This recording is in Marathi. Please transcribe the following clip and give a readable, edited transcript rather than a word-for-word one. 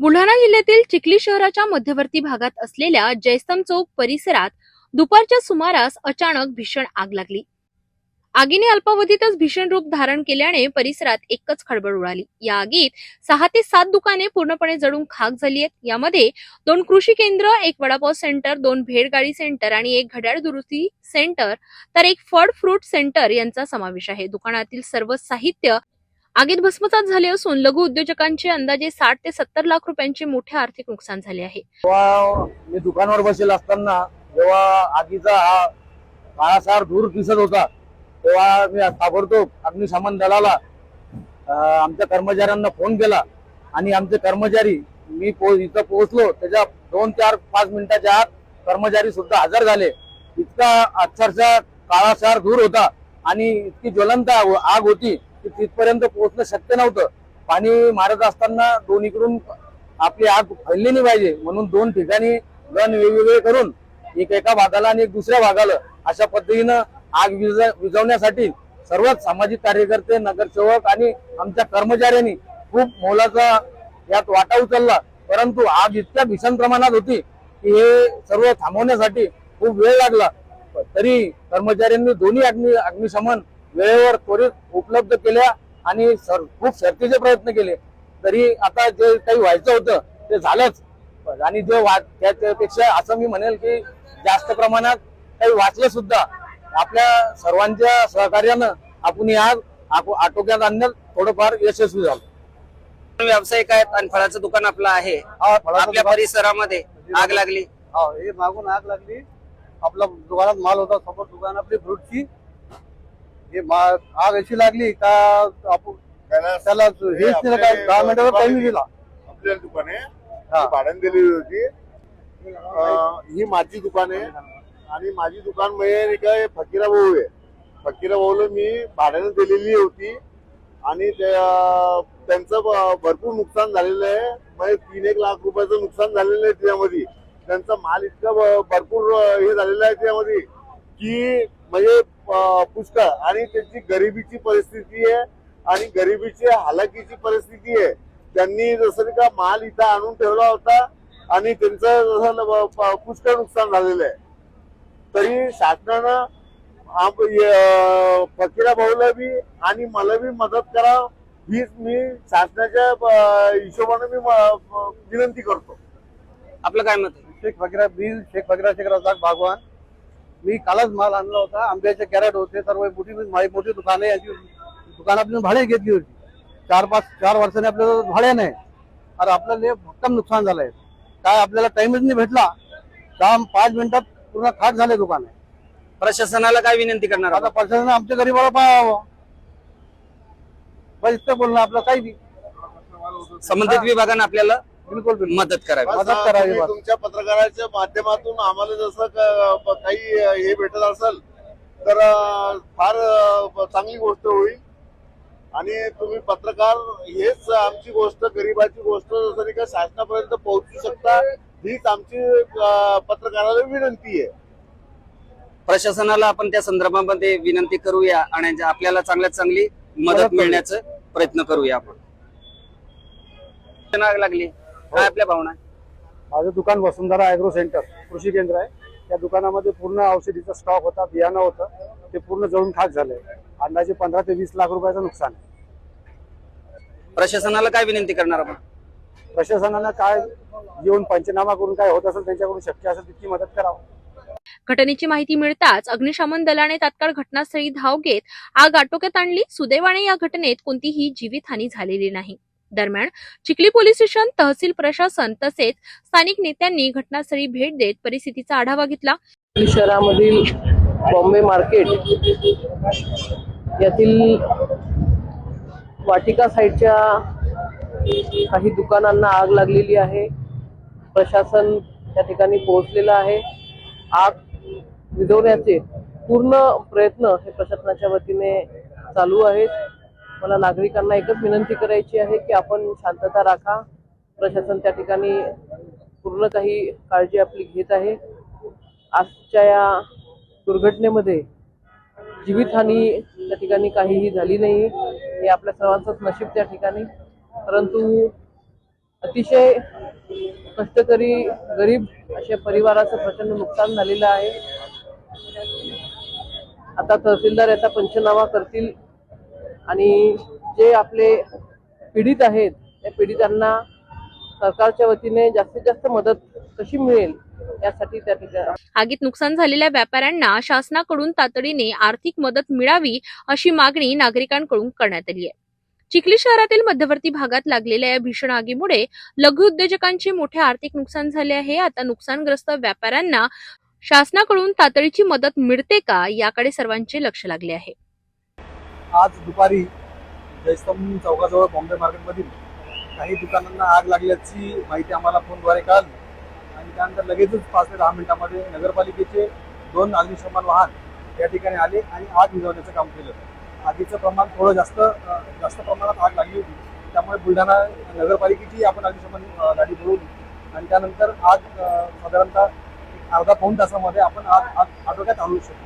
बुलढाणा जिल्ह्यातील चिखली शहराच्या मध्यवर्ती भागात असलेल्या जयस्तंभ चौक परिसरात दुपारच्या सुमारास अचानक भीषण आग लागली। आगीने अल्पावधीतच भीषण रूप धारण केल्याने परिसरात एकच खळबळ उडाली। या आगीत 6 ते 7 दुकाने पूर्णपणे जळून खाक झाली आहेत। यामध्ये 2 कृषी केंद्र, एक वडापाव सेंटर, 2 भेळगाडी सेंटर आणि एक घड्याळ दुरुस्ती सेंटर तर एक फळ फ्रूट सेंटर यांचा समावेश आहे। दुकानातील सर्व साहित्य आगीत भस्मसात झाले असून लघु उद्योजकांचे अंदाजे 60 ते 70 लाख रुपयांचे मोठे आर्थिक नुकसान झाले आहे। मी दुकानावर बसलेला असताना जेव्हा आगीचा हा काळासार धूर दिसत होता तेव्हा मी ताबडतोब अग्निशमन दलाला आमच्या कर्मचाऱ्यांना फोन केला आणि आमचे कर्मचारी इथं पोहोचलो त्याच्या 2, 4, 5 मिनिटाच्या आत कर्मचारी सुद्धा हजर झाले। इतका अक्षरशः काळासार धूर होता आणि इतकी ज्वलंत आग होती की तिथपर्यंत पोहोचणं शक्य नव्हतं। पाणी मारत असताना दोन्हीकडून आपली आग फैलली नाही पाहिजे म्हणून 2 ठिकाणी गण वेगवेगळे करून एका भागाला आणि एक दुसऱ्या भागाला अशा पद्धतीनं आग विझवण्यासाठी सर्वच सामाजिक कार्यकर्ते, नगरसेवक आणि आमच्या कर्मचाऱ्यांनी खूप मोलाचा यात वाटा उचलला। परंतु आग इतक्या भीषण प्रमाणात होती की हे सर्व थांबवण्यासाठी खूप वेळ लागला। तरी कर्मचाऱ्यांनी दोन्ही अग्निशमन वेळेवर त्वरित उपलब्ध केल्या आणि खूप शर्तीचे प्रयत्न केले। तरी आता जे काही व्हायचं होतं ते झालंच आणि त्यापेक्षा असं मी म्हणेल की जास्त प्रमाणात काही वाचलं सुद्धा। आपल्या सर्वांच्या सहकार्यानं आपण ही आग आटोक्यात आणण्यात थोडंफार यशस्वी झालो। व्यावसायिक आहेत आणि फळाचं दुकान आपलं आहे। आपल्या परिसरामध्ये आग लागली। हे मागून आग लागली। आपला दुकानात माल होता, समोर दुकान आपली फ्रूटची। हे आग अशी लागली का आपण त्याला हेच नाही काय 10 मिनिटाचा टाइम दिला। आपल्या दुकाने भाड्याने दिलेली होती। ही माझी दुकान आहे आणि माझी दुकान म्हणजे काय फकीरा भाऊ आहे। फकीरा भाऊला मी भाड्याने दिलेली होती आणि त्यांचं भरपूर नुकसान झालेलं आहे। म्हणजे 3-1 लाख रुपयाचं नुकसान झालेलं आहे त्यामध्ये। त्यांचा माल इतका भरपूर हे झालेला आहे त्यामध्ये की म्हणजे पुष्कळ आणि त्यांची गरिबीची परिस्थिती आहे आणि गरिबीची हालाकीची परिस्थिती आहे। त्यांनी जसं का माल इथं आणून ठेवला होता आणि त्यांचं जसं पुष्कळ नुकसान झालेलं आहे। तरी शासनानं फकीरा भाऊला बी आणि मला बी मदत करा हीच मी शासनाच्या हिशोबाने मी विनंती करतो। आपलं काय मत आहे? शेख फकीरा शेख रजाक भागवान। मी कालच माल आणला होता। आंब्याचे कॅरेट होते, सर्व मोठी दुकाने याची दुकान आपण भाडे घेतली होती। 4 वर्षांनी आपल्याला भाड्या नाही आणि आपल्याला भक्कम नुकसान झालंय। काय आपल्याला टाइमच नाही भेटला। 5 मिनिटात पूर्ण खाक झाले दुकान आहे। प्रशासनाला काय विनंती करणार? आता प्रशासनाने आमच्या गरीबाला पाहावं बस इतकं बोलणं आपलं काही नाही। संबंधित विभागाने आपल्याला बिलकुल मदत करावी। मदत करावी। तुमच्या पत्रकाराच्या माध्यमातून आम्हाला जसं काही हे भेटत असेल तर फार चांगली गोष्ट होईल आणि तुम्ही पत्रकार हेच आमची गोष्ट, गरिबाची गोष्ट जसं का शासनापर्यंत पोहोचू शकता हीच आमची पत्रकाराला विनंती आहे। प्रशासनाला आपण त्या संदर्भामध्ये विनंती करूया आणि आपल्याला चांगल्यात चांगली मदत मिळण्याचा प्रयत्न करूया। आपण आग लागली काय आपल्या भावना? माझं दुकान वसुंधरा ॲग्रो सेंटर कृषी केंद्र आहे। त्या दुकानामध्ये पूर्ण औषधीचा स्टॉक होता, बियाणं होतं, ते पूर्ण जळून खाक झालंय। अंदाजे 15 ते 20 लाख रुपयाचं नुकसान आहे। प्रशासनाला काय विनंती करणार आपण? प्रशासनानं काय येऊन पंचनामा करून काय होत असेल त्यांच्याकडून शक्य असेल तितकी मदत करावं। घटनेची माहिती मिळताच अग्निशमन दलाने तात्काळ घटनास्थळी धाव घेत आग आटोक्यात आणली। सुदैवाने या घटनेत कोणतीही जीवितहानी झालेली नाही। दरम्यान चिखली पोलीस स्टेशन, तहसील प्रशासन तसेच स्थानिक नेत्यांनी घटनास्थळी भेट देत परिस्थितीचा आढावा घेतला। शहरामधील बॉम्बे मार्केट यातील वाटिका साईडच्या काही दुकानांना आग लागलेली आहे। प्रशासन त्या ठिकाणी पोहोचलेलं आहे। आग विझवण्याचे पूर्ण प्रयत्न हे प्रशासनाच्या वतीने चालू आहेत। मला नागरिकांना एकच विनंती करायची आहे की आपण शांतता राखा। प्रशासन त्या ठिकाणी पूर्ण काही काळजी आपली घेत आहे। आजच्या या दुर्घटनेमध्ये जीवितहानी त्या ठिकाणी काहीही झाली नाही, हे आपल्या सर्वांचंच नशीब त्या ठिकाणी। परंतु अतिशय कष्टकरी गरीब अशा परिवाराचं प्रचंड नुकसान झालेलं आहे. आता तहसीलदार याचा पंचनामा करतील आणि जे आपले पीडित आहेत त्या पीडितांना सरकारच्या वतीने जास्तीत जास्त मदत कशी मिळेल यासाठी त्या ठिकाणी आगीत नुकसान झालेल्या व्यापाऱ्यांना शासनाकडून तातडीने आर्थिक मदत मिळावी अशी मागणी नागरिकांकडून करण्यात आली आहे. चिखली शहरातील मध्यवर्ती भागात लागलेल्या या भीषण आगीमुळे लघु उद्योजकांचे मोठे आर्थिक नुकसान झाले आहे. आता नुकसानग्रस्त व्यापाऱ्यांना शासनाकडून तातडीची मदत मिळते का याकडे सर्वांचे लक्ष लागले आहे. आज दुपारी जयस्तंभ चौकाजवळ बॉम्बे मार्केटमधील काही दुकानांना आग लागल्याची माहिती आम्हाला फोनद्वारे कळाली आणि त्यानंतर लगेचच 5 ते 10 मिनिटांमध्ये नगरपालिकेचे 2 अग्निशमन वाहन या ठिकाणी आले आणि आग विझवण्याचं काम केलं. आगीचं प्रमाण थोडं जास्त प्रमाणात आग लागली होती, त्यामुळे बुलढाणा नगरपालिकेची आपण अग्निशमन गाडी बोलवली आणि त्यानंतर आग साधारणतः अर्धा पाऊण तासामध्ये आपण आग आटोक्यात आणू शकतो.